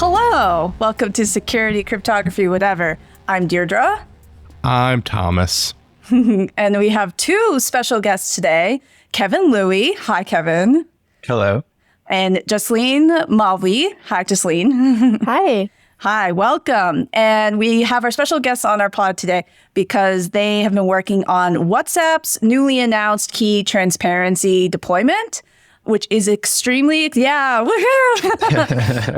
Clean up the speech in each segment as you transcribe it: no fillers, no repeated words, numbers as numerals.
Hello, welcome to Security, Cryptography, whatever. I'm Deirdre. I'm Thomas. And we have two special guests today, Kevin Lewi. Hi, Kevin. Hello. And Jasleen Malvai. Hi, Jasleen. Hi. Hi, welcome. And we have our special guests on our pod today because they have been working on WhatsApp's newly announced key transparency deployment, which is extremely, woohoo!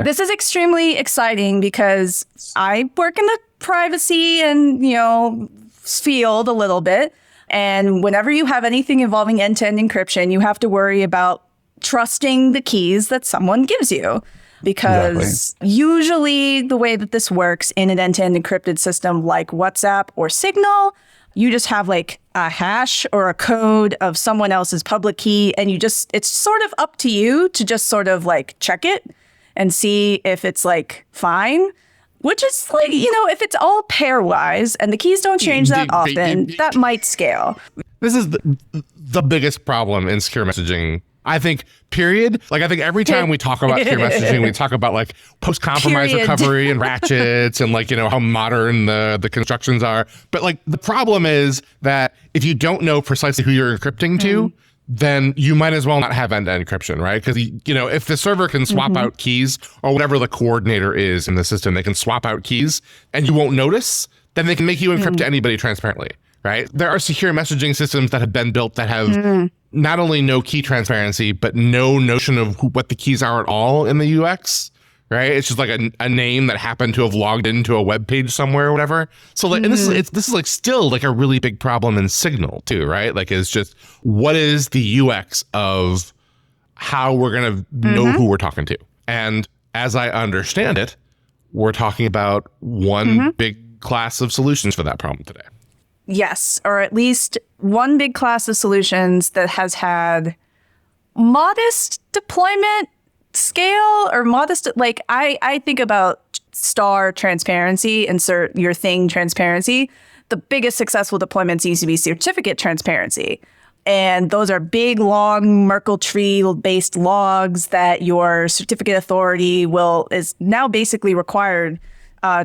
This is extremely exciting because I work in the privacy and, field a little bit. And whenever you have anything involving end-to-end encryption, you have to worry about trusting the keys that someone gives you. Because usually the way that this works in an end-to-end encrypted system like WhatsApp or Signal, you just have like a hash or a code of someone else's public key, and it's sort of up to you to just sort of like check it and see if it's like fine, which is like, if it's all pairwise and the keys don't change that often, that might scale. This is the biggest problem in secure messaging, I think, period. Like, I think every time we talk about secure messaging, we talk about like post-compromise recovery and ratchets and like, how modern the constructions are. But like the problem is that if you don't know precisely who you're encrypting to, then you might as well not have end-to-end encryption, right? Because, if the server can swap out keys or whatever the coordinator is in the system, they can swap out keys and you won't notice, then they can make you encrypt to anybody transparently, right? There are secure messaging systems that have been built that have not only no key transparency, but no notion of what the keys are at all in the UX, right? It's just like a name that happened to have logged into a web page somewhere or whatever. So like, and this is like still like a really big problem in Signal too, right? Like, it's just, what is the UX of how we're going to know who we're talking to? And as I understand it, we're talking about one big class of solutions for that problem today. Yes, or at least one big class of solutions that has had modest deployment scale or modest, like I think about star transparency, insert your thing transparency. The biggest successful deployment seems to be certificate transparency. And those are big, long Merkle tree-based logs that your certificate authority is now basically required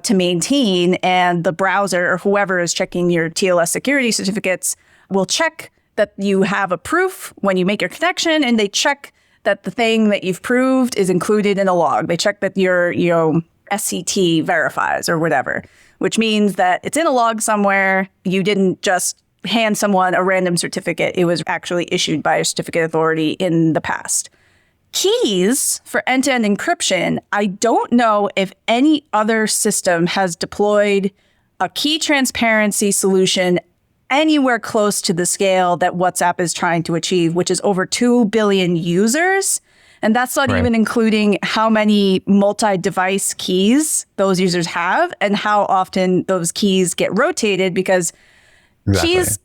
to maintain, and the browser or whoever is checking your TLS security certificates will check that you have a proof when you make your connection, and they check that the thing that you've proved is included in a log. They check that your SCT verifies or whatever, which means that it's in a log somewhere. You didn't just hand someone a random certificate. It was actually issued by a certificate authority in the past. Keys for end-to-end encryption, I don't know if any other system has deployed a key transparency solution anywhere close to the scale that WhatsApp is trying to achieve, which is over 2 billion users. And that's not even including how many multi-device keys those users have and how often those keys get rotated, because keys,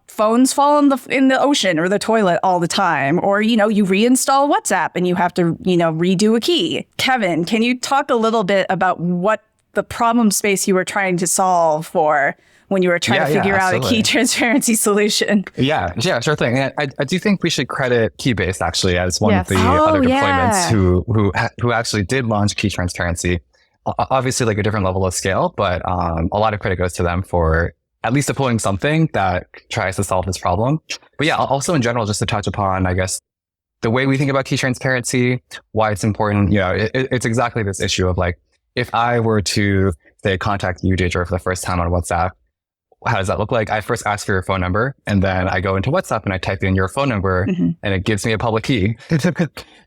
phones fall in the ocean or the toilet all the time, or, you reinstall WhatsApp and you have to, redo a key. Kevin, can you talk a little bit about what the problem space you were trying to solve for when you were trying to figure out a key transparency solution? Yeah, sure thing. And I do think we should credit Keybase actually as one of the other deployments who actually did launch key transparency. Obviously, like a different level of scale, but a lot of credit goes to them for at least deploying something that tries to solve this problem. But yeah, also in general, just to touch upon, I guess, the way we think about key transparency, why it's important, it's exactly this issue of like, if I were to, say, contact you, Deirdre, for the first time on WhatsApp, how does that look like? I first ask for your phone number, and then I go into WhatsApp and I type in your phone number, and it gives me a public key.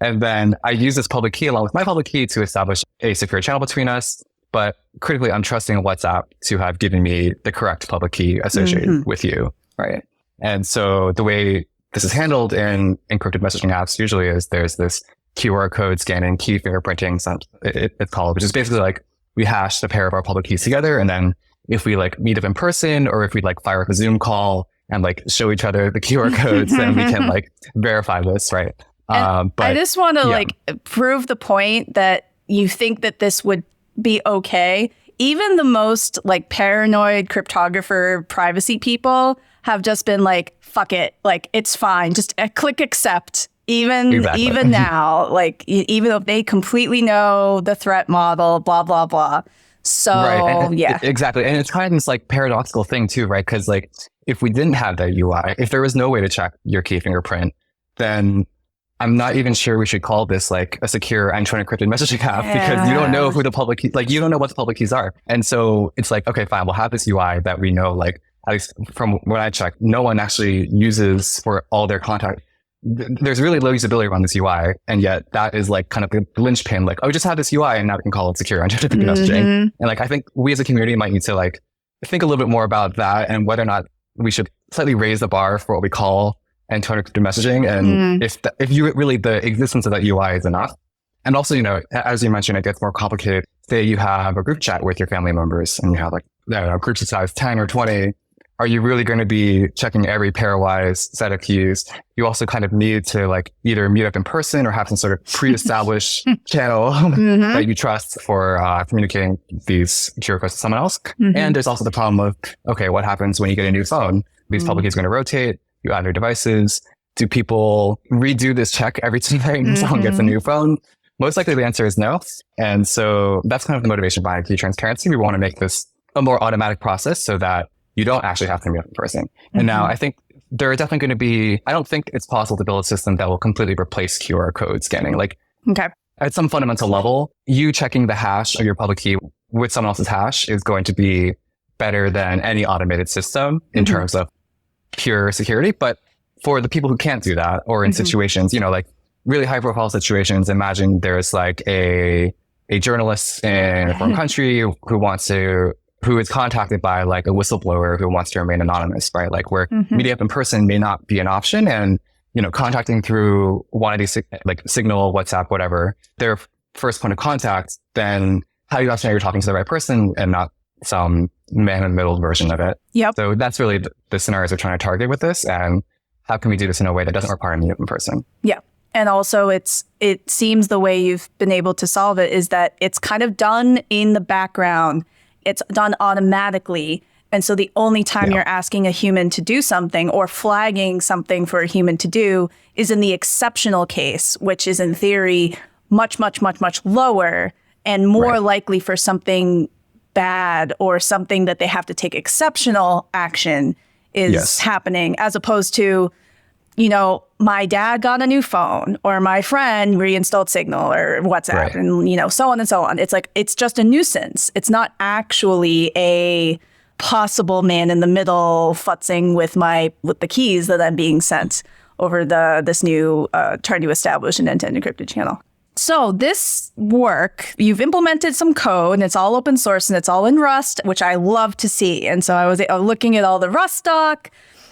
And then I use this public key along with my public key to establish a secure channel between us. But critically, I'm trusting WhatsApp to have given me the correct public key associated with you, right? And so the way this is handled in encrypted messaging apps usually is there's this QR code scanning, key fingerprinting, it's called, which is basically like we hash a pair of our public keys together. And then if we like meet up in person, or if we like fire up a Zoom call and like show each other the QR codes, then we can like verify this, right? But I just want to like prove the point that you think that this would be okay. Even the most like paranoid cryptographer privacy people have just been like, fuck it, like it's fine, just click accept. Even now, like even though they completely know the threat model, blah blah blah. So right. Exactly. And it's kind of this like paradoxical thing too, right? Because like if we didn't have that UI, if there was no way to check your key fingerprint, then I'm not even sure we should call this like a secure end-to-end encrypted messaging app because you don't know who the public keys, like you don't know what the public keys are. And so it's like, okay, fine, we'll have this UI that we know, like at least from what I checked, no one actually uses for all their contact. There's really low usability around this UI. And yet that is like kind of the linchpin, like, oh, just have this UI and now we can call it secure end-to-end encrypted messaging. And like, I think we as a community might need to like think a little bit more about that and whether or not we should slightly raise the bar for what we call end-to-end encrypted messaging. And if you really, the existence of that UI is enough. And also, you know, as you mentioned, it gets more complicated. Say you have a group chat with your family members and you have like, I don't know, group size 10 or 20. Are you really going to be checking every pairwise set of keys? You also kind of need to like either meet up in person or have some sort of pre-established channel that you trust for communicating these key requests to someone else. And there's also the problem of, okay, what happens when you get a new phone? These public keys are going to rotate. You add new devices. Do people redo this check every time someone gets a new phone? Most likely the answer is no. And so that's kind of the motivation behind key transparency. We want to make this a more automatic process so that you don't actually have to meet up in person. And now I think there are definitely going to be, I don't think it's possible to build a system that will completely replace QR code scanning. Like at some fundamental level, you checking the hash of your public key with someone else's hash is going to be better than any automated system in terms of pure security. But for the people who can't do that, or in situations, you know, like really high profile situations, imagine there's like a journalist in a foreign country who is contacted by like a whistleblower who wants to remain anonymous, right? Like where meeting up in person may not be an option, and, you know, contacting through one of these like Signal, WhatsApp, whatever, their first point of contact, then how do you actually know you're talking to the right person and not some man in the middle version of it? So that's really the scenarios we're trying to target with this. And how can we do this in a way that doesn't require meeting up in person? And also it seems the way you've been able to solve it is that it's kind of done in the background. It's done automatically. And so the only time you're asking a human to do something or flagging something for a human to do is in the exceptional case, which is in theory much, much, much, much lower and more likely for something bad or something that they have to take exceptional action is happening, as opposed to, you know, my dad got a new phone or my friend reinstalled Signal or WhatsApp and, you know, so on and so on. It's like, it's just a nuisance. It's not actually a possible man in the middle futzing with the keys that I'm being sent over this new, trying to establish an end-to-end encrypted channel. So this work, you've implemented some code and it's all open source and it's all in Rust, which I love to see. And so I was looking at all the Rust doc,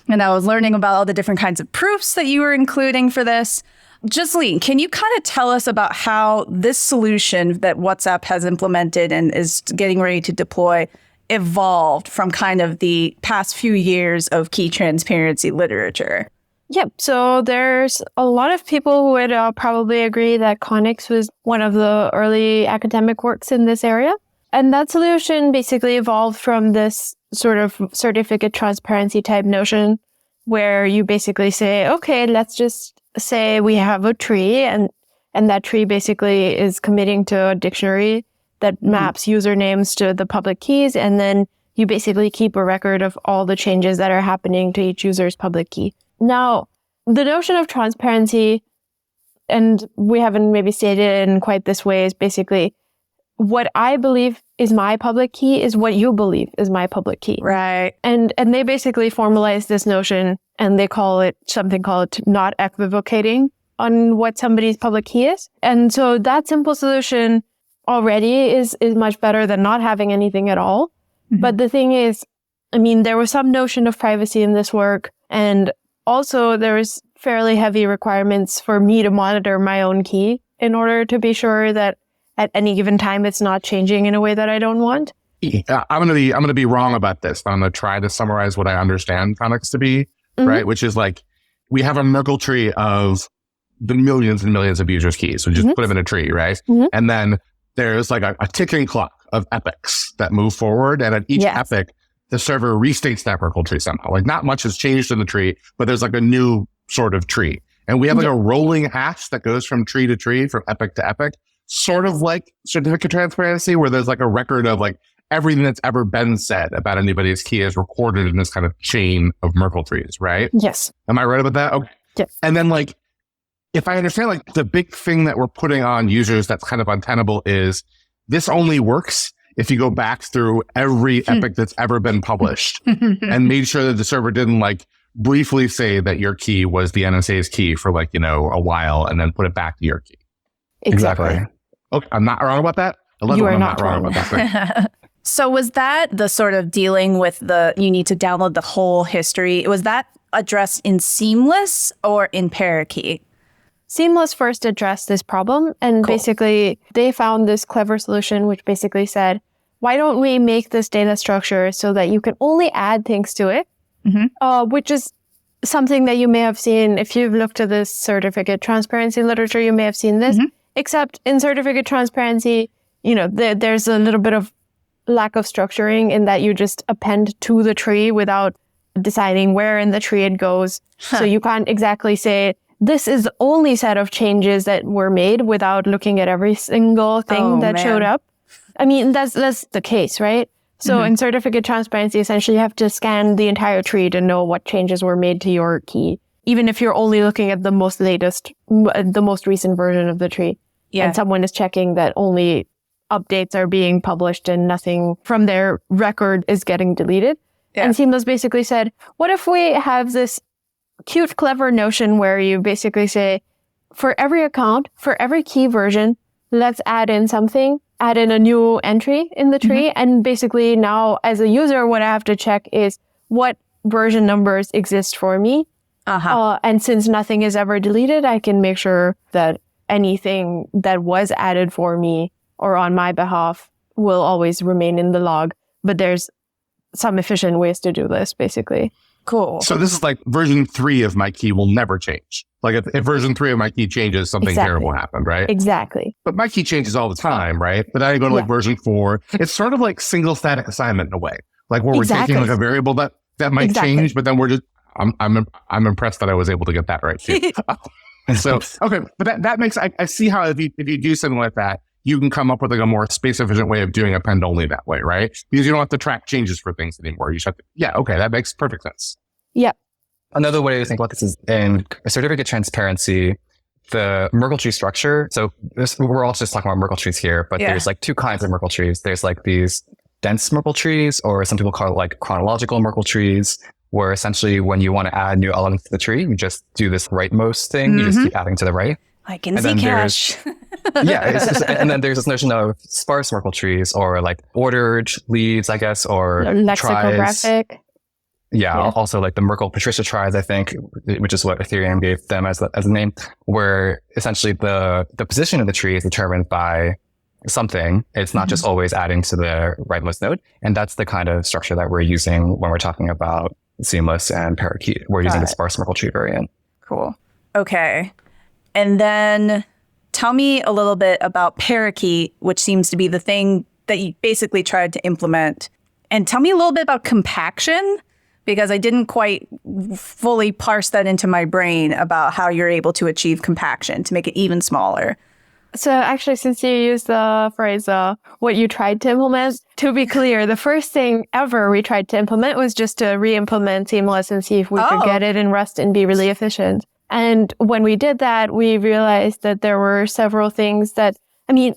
and I was learning about all the different kinds of proofs that you were including for this. Jasleen, can you kind of tell us about how this solution that WhatsApp has implemented and is getting ready to deploy evolved from kind of the past few years of key transparency literature? Yep. So there's a lot of people who would probably agree that Connix was one of the early academic works in this area. And that solution basically evolved from this sort of certificate transparency type notion where you basically say, okay, let's just say we have a tree and that tree basically is committing to a dictionary that maps usernames to the public keys. And then you basically keep a record of all the changes that are happening to each user's public key. Now, the notion of transparency, and we haven't maybe stated it in quite this way, is basically what I believe is my public key is what you believe is my public key. Right. And they basically formalize this notion and they call it something called not equivocating on what somebody's public key is. And so that simple solution already is much better than not having anything at all. But the thing is, I mean, there was some notion of privacy in this work, and also there was fairly heavy requirements for me to monitor my own key in order to be sure that at any given time it's not changing in a way that I don't want. I'm gonna be wrong about this. I'm gonna try to summarize what I understand Connix to be, right? Which is like, we have a Merkle tree of the millions and millions of users' keys. So just put them in a tree, right? And then there's like a ticking clock of epochs that move forward, and at each epoch, the server restates that Merkle tree somehow. Like, not much has changed in the tree, but there's like a new sort of tree. And we have like a rolling hash that goes from tree to tree, from epoch to epoch, sort of like certificate transparency, where there's like a record of like everything that's ever been said about anybody's key is recorded in this kind of chain of Merkle trees, right? Yes. Am I right about that? Okay. Yes. And then like, if I understand, like the big thing that we're putting on users that's kind of untenable is this only works if you go back through every epoch that's ever been published and made sure that the server didn't like briefly say that your key was the NSA's key for like, a while and then put it back to your key. Exactly. Okay. I'm not wrong about that. I love You it when are I'm not not wrong wrong. about that. So was that the sort of dealing with you need to download the whole history? Was that addressed in Seamless or in Parakeet? Seamless first addressed this problem, and basically they found this clever solution which basically said, why don't we make this data structure so that you can only add things to it, which is something that you may have seen if you've looked at this certificate transparency literature, you may have seen this, except in certificate transparency, there's a little bit of lack of structuring in that you just append to the tree without deciding where in the tree it goes. So you can't exactly say, this is the only set of changes that were made without looking at every single thing that showed up. I mean, that's the case, right? So in certificate transparency, essentially you have to scan the entire tree to know what changes were made to your key, even if you're only looking at the most recent version of the tree. Yeah. And someone is checking that only updates are being published and nothing from their record is getting deleted. Yeah. And Seamless basically said, what if we have this cute, clever notion where you basically say, for every account, for every key version, let's add in a new entry in the tree. And basically now as a user, what I have to check is what version numbers exist for me. And since nothing is ever deleted, I can make sure that anything that was added for me or on my behalf will always remain in the log. But there's some efficient ways to do this, basically. Cool. So this is like version 3 of my key will never change. Like if version 3 of my key changes, something terrible happened, right? Exactly. But my key changes all the time, right? But then I go to like version 4. It's sort of like single static assignment in a way, like where we're taking like a variable that might change, but then we're just, I'm impressed that I was able to get that right too. So, okay. But that makes, I see how if you do something like that, you can come up with like a more space efficient way of doing append only that way, right? Because you don't have to track changes for things anymore. You just have to, okay, that makes perfect sense. Yeah. Another way to think about this is in certificate transparency, the Merkle tree structure. So we're all just talking about Merkle trees here, but there's like two kinds of Merkle trees. There's like these dense Merkle trees, or some people call it like chronological Merkle trees, where essentially when you want to add new elements to the tree, you just do this rightmost thing. You just keep adding to the right. Like in Zcash. And then there's this notion of sparse Merkle trees, or like ordered leaves, I guess, or lexicographic. Tries. Yeah, also like the Merkle Patricia tries, I think, which is what Ethereum gave them as a name, where essentially the position of the tree is determined by something. It's not just always adding to the rightmost node. And that's the kind of structure that we're using when we're talking about Seamless and Parakeet. We're using the sparse Merkle tree variant. Cool. Okay. And then tell me a little bit about Parakeet, which seems to be the thing that you basically tried to implement. And tell me a little bit about compaction, because I didn't quite fully parse that into my brain about how you're able to achieve compaction to make it even smaller. So actually, since you used the phrase, what you tried to implement, to be clear, the first thing ever we tried to implement was just to re-implement Seamless and see if we could get it in Rust and be really efficient. And when we did that, we realized that there were several things that,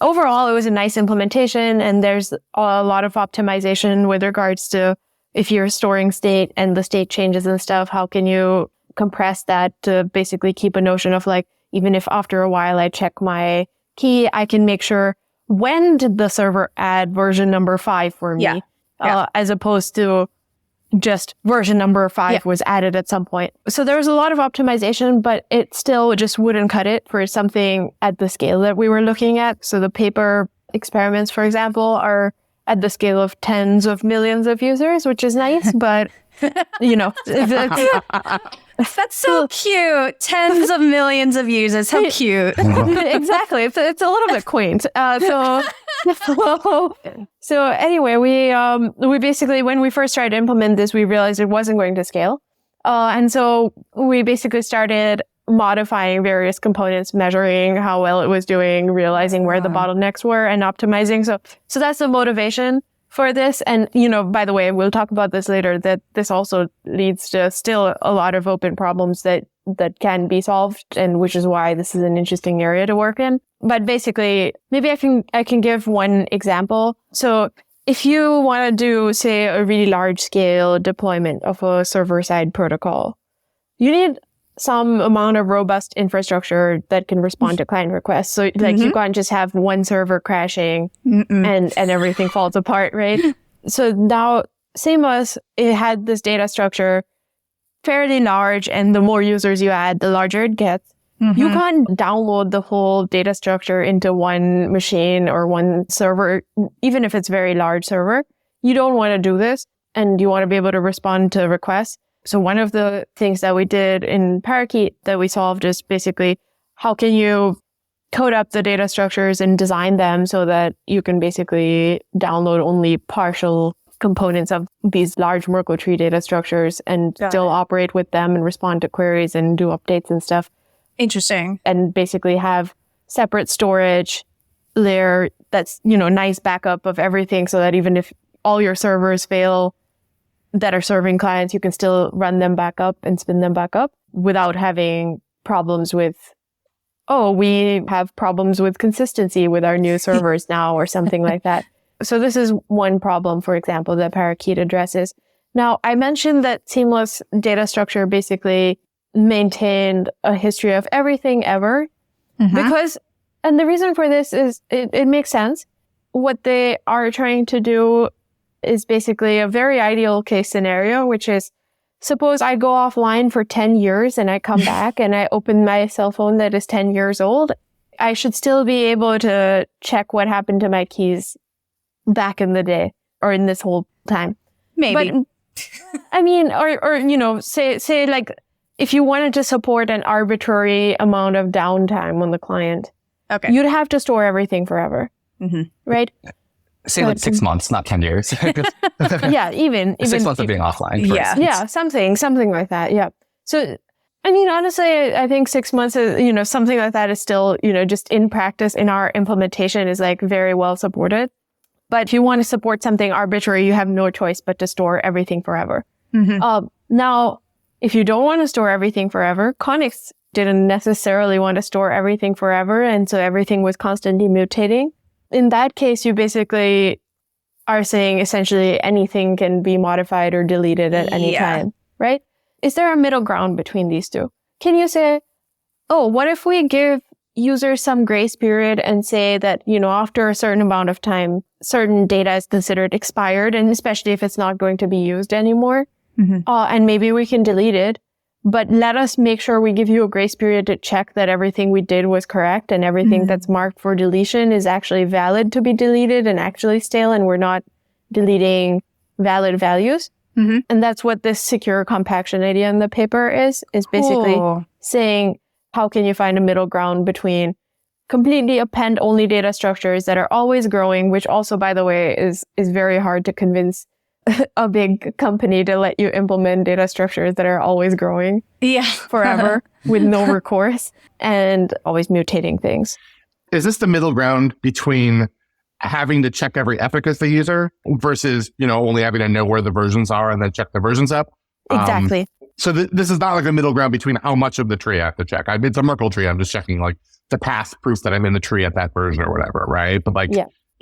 overall, it was a nice implementation, and there's a lot of optimization with regards to if you're storing state and the state changes and stuff, how can you compress that to basically keep a notion of like, even if after a while I check my key, I can make sure when did the server add version number 5 for me, as opposed to just version number 5 was added at some point. So there was a lot of optimization, but it still just wouldn't cut it for something at the scale that we were looking at. So the paper experiments, for example, are at the scale of tens of millions of users, which is nice, but that's so cute. Tens of millions of users. How cute. Exactly. It's a little bit quaint. So anyway, we basically, when we first tried to implement this, we realized it wasn't going to scale. And so we basically started modifying various components, measuring how well it was doing, realizing where the bottlenecks were, and optimizing. So that's the motivation for this. And, by the way, we'll talk about this later, that this also leads to still a lot of open problems that can be solved, and which is why this is an interesting area to work in. But basically, maybe I can give one example. So if you want to do, say, a really large scale deployment of a server-side protocol, you need some amount of robust infrastructure that can respond to client requests. So you can't just have one server crashing and everything falls apart, right? So now CMOS, it had this data structure fairly large, and the more users you add, the larger it gets. You can't download the whole data structure into one machine or one server, even if it's a very large server. You don't want to do this, and you want to be able to respond to requests. So one of the things that we did in Parakeet that we solved is basically, how can you code up the data structures and design them so that you can basically download only partial components of these large Merkle tree data structures and still operate with them and respond to queries and do updates and stuff. Interesting. And basically have separate storage layer that's, nice backup of everything, so that even if all your servers fail that are serving clients, you can still run them back up and spin them back up without having problems with, we have problems with consistency with our new servers now or something like that. So this is one problem, for example, that Parakeet addresses. Now, I mentioned that seamless data structure basically maintained a history of everything ever because, and the reason for this is it makes sense. What they are trying to do is basically a very ideal case scenario, which is, suppose I go offline for 10 years and I come back and I open my cell phone that is 10 years old. I should still be able to check what happened to my keys back in the day or in this whole time. Maybe. But, I mean, or say like, if you wanted to support an arbitrary amount of downtime on the client, you'd have to store everything forever, right? Say like 6 months, not 10 years. Yeah, even 6 months of being offline. For instance. Yeah, something like that. Yeah. So, I mean, honestly, I think 6 months is, something like that is still, just in practice in our implementation is like very well supported. But if you want to support something arbitrary, you have no choice but to store everything forever. Now, if you don't want to store everything forever, Connix didn't necessarily want to store everything forever, and so everything was constantly mutating. In that case, you basically are saying essentially anything can be modified or deleted at any time, right? Is there a middle ground between these two? Can you say, what if we give users some grace period and say that, after a certain amount of time, certain data is considered expired, and especially if it's not going to be used anymore, and maybe we can delete it, but let us make sure we give you a grace period to check that everything we did was correct and everything that's marked for deletion is actually valid to be deleted and actually stale, and we're not deleting valid values. And that's what this secure compaction idea in the paper is basically saying, how can you find a middle ground between completely append-only data structures that are always growing, which also, by the way, is very hard to convince a big company to let you implement data structures that are always growing forever with no recourse and always mutating things. Is this the middle ground between having to check every epoch as the user versus, only having to know where the versions are and then check the versions up? Exactly. So this is not like a middle ground between how much of the tree I have to check. It's a Merkle tree. I'm just checking like the past proof that I'm in the tree at that version or whatever, right? But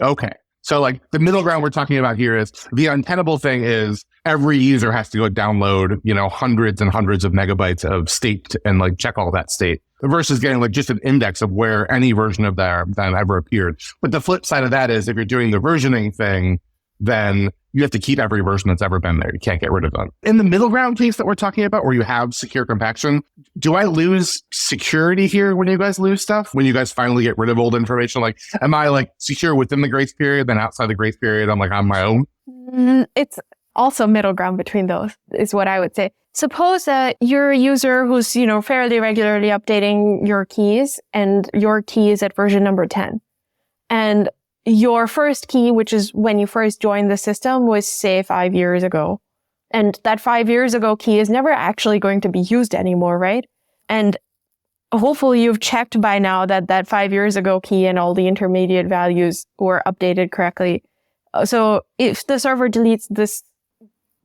okay. So like the middle ground we're talking about here is the untenable thing is every user has to go download, hundreds and hundreds of megabytes of state and like check all that state versus getting like just an index of where any version of that ever appeared. But the flip side of that is if you're doing the versioning thing, then you have to keep every version that's ever been there. You can't get rid of them. In the middle ground case that we're talking about, where you have secure compaction, do I lose security here when you guys lose stuff? When you guys finally get rid of old information? Like, am I like secure within the grace period, then outside the grace period, I'm like on my own? It's also middle ground between those is what I would say. Suppose that you're a user who's, fairly regularly updating your keys and your key is at version number 10. And your first key, which is when you first joined the system, was say 5 years ago. And that 5 years ago key is never actually going to be used anymore, right? And hopefully you've checked by now that 5 years ago key and all the intermediate values were updated correctly. So if the server deletes this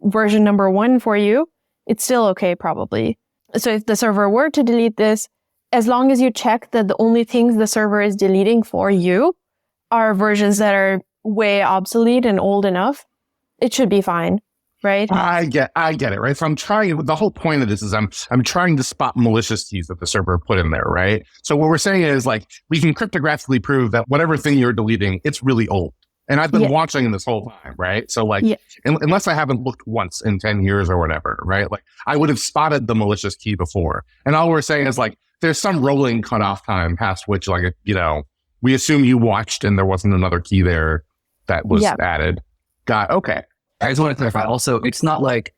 version number 1 for you, it's still okay, probably. So if the server were to delete this, as long as you check that the only things the server is deleting for you are versions that are way obsolete and old enough, it should be fine, right? I get it, right? So I'm trying, the whole point of this is I'm trying to spot malicious keys that the server put in there, right? So what we're saying is like, we can cryptographically prove that whatever thing you're deleting, it's really old. And I've been watching this whole time, right? So like, unless I haven't looked once in 10 years or whatever, right? Like I would have spotted the malicious key before. And all we're saying is like, there's some rolling cutoff time past which like, we assume you watched and there wasn't another key there that was added. Okay. I just want to clarify also, it's not like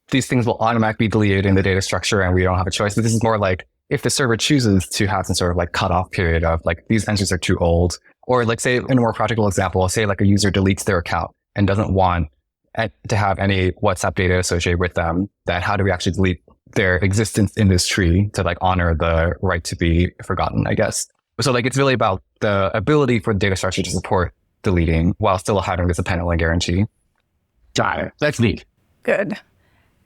these things will automatically be deleted in the data structure and we don't have a choice. But this is more like if the server chooses to have some sort of like cutoff period of like these entries are too old. Or like say in a more practical example, say like a user deletes their account and doesn't want to have any WhatsApp data associated with them, then how do we actually delete their existence in this tree to like honor the right to be forgotten, I guess. So like it's really about the ability for the data structure to support deleting while still having this append-only guarantee. Got it. That's neat. Good.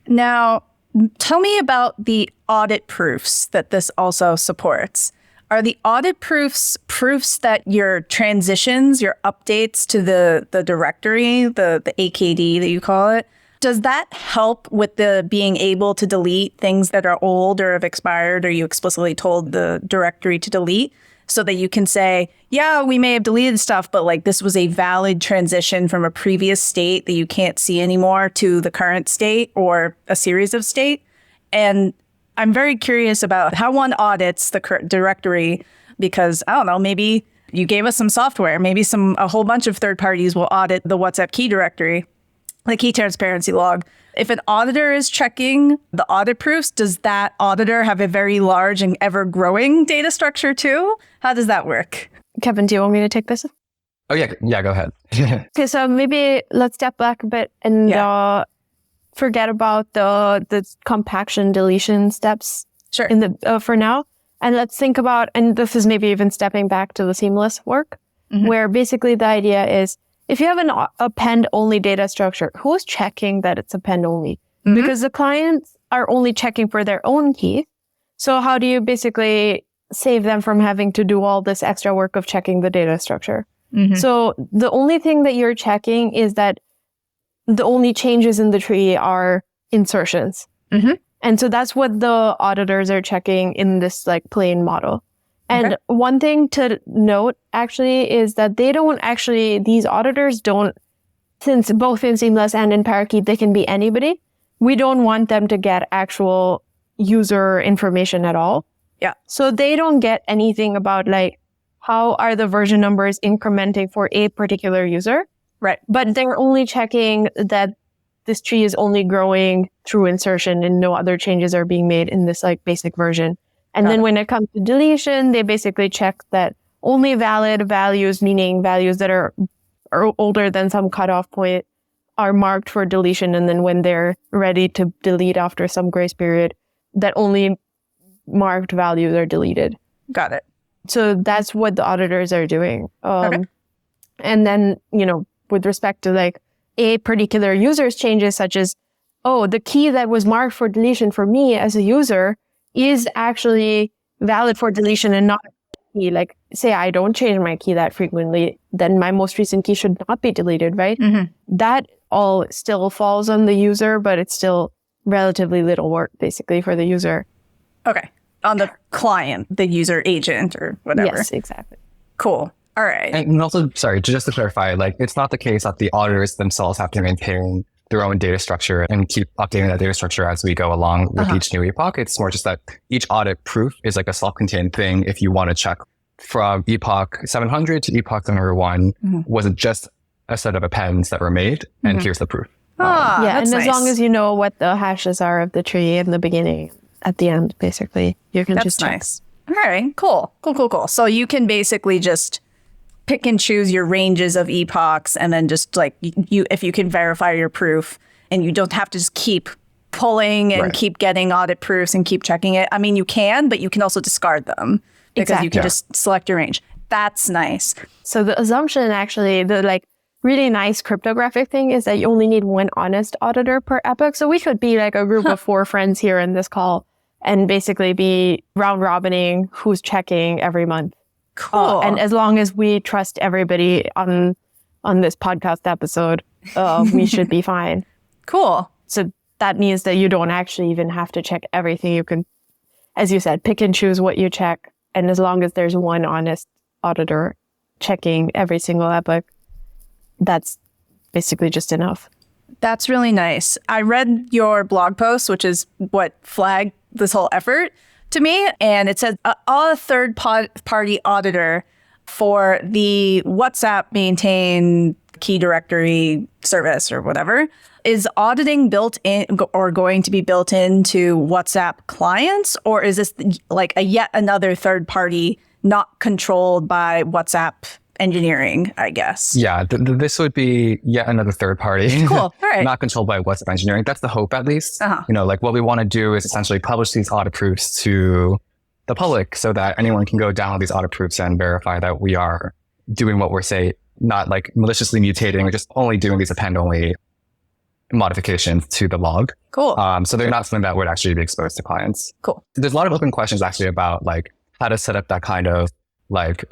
Now, tell me about the audit proofs that this also supports. Are the audit proofs that your transitions, your updates to the directory, the AKD that you call it, does that help with the being able to delete things that are old or have expired or you explicitly told the directory to delete so that you can say, yeah, we may have deleted stuff, but like this was a valid transition from a previous state that you can't see anymore to the current state or a series of state? And I'm very curious about how one audits the directory because, I don't know, maybe you gave us some software, maybe a whole bunch of third parties will audit the WhatsApp key directory, the key transparency log. If an auditor is checking the audit proofs, does that auditor have a very large and ever-growing data structure too? How does that work? Kevin, do you want me to take this? Oh, yeah, go ahead. Okay, so maybe let's step back a bit and forget about the compaction deletion steps in the for now. And let's think about, and this is maybe even stepping back to the seamless work, where basically the idea is, if you have an append-only data structure, who's checking that it's append-only? Because the clients are only checking for their own key. So how do you basically save them from having to do all this extra work of checking the data structure? So the only thing that you're checking is that the only changes in the tree are insertions. And so that's what the auditors are checking in this like plain model. And one thing to note actually is that these auditors don't, since both in Seamless and in Parakeet, they can be anybody. We don't want them to get actual user information at all. Yeah. So they don't get anything about like, how are the version numbers incrementing for a particular user? Right. But they're only checking that this tree is only growing through insertion and no other changes are being made in this like basic version. And then when it comes to deletion, they basically check that only valid values, meaning values that are older than some cutoff point, are marked for deletion. And then when they're ready to delete after some grace period, that only marked values are deleted. Got it. So that's what the auditors are doing. And then, with respect to like a particular user's changes, such as, the key that was marked for deletion for me as a user is actually valid for deletion and not a key. Like, say I don't change my key that frequently, then my most recent key should not be deleted, right? That all still falls on the user, but it's still relatively little work basically for the user. Okay. On the client, the user agent or whatever. Yes, exactly. Cool. All right. And also, sorry, just to clarify, like it's not the case that the auditors themselves have to maintain their own data structure and keep updating that data structure as we go along with each new epoch. It's more just that each audit proof is like a self-contained thing. If you want to check from epoch 700 to epoch 701, was it just a set of appends that were made? And here's the proof. And as long as you know what the hashes are of the tree in the beginning, at the end, basically, you can just check. Nice. All right, cool. So you can basically just pick and choose your ranges of epochs and then just like if you can verify your proof and you don't have to just keep pulling and keep getting audit proofs and keep checking it. I mean, you can, but you can also discard them because you can just select your range. That's nice. So the assumption, actually, the like really nice cryptographic thing is that you only need one honest auditor per epoch. So we could be like a group of 4 friends here in this call and basically be round robining who's checking every month. Cool. And as long as we trust everybody on this podcast episode, we should be fine. Cool. So that means that you don't actually even have to check everything. You can, as you said, pick and choose what you check. And as long as there's one honest auditor checking every single epoch, that's basically just enough. That's really nice. I read your blog post, which is what flagged this whole effort to me. And it says a third-party auditor for the WhatsApp maintained key directory service or whatever. Is auditing built in or going to be built into WhatsApp clients? Or is this like a yet another third party not controlled by WhatsApp engineering, I guess? Yeah, this would be yet another third party. Cool. All right. Not controlled by WhatsApp engineering. That's the hope, at least. You know, like what we want to do is essentially publish these audit proofs to the public so that anyone can go download these audit proofs and verify that we are doing what we're saying, not like maliciously mutating or just only doing these append-only modifications to the log. Cool. So they're not something that would actually be exposed to clients. Cool. There's a lot of open questions actually about like how to set up that kind of like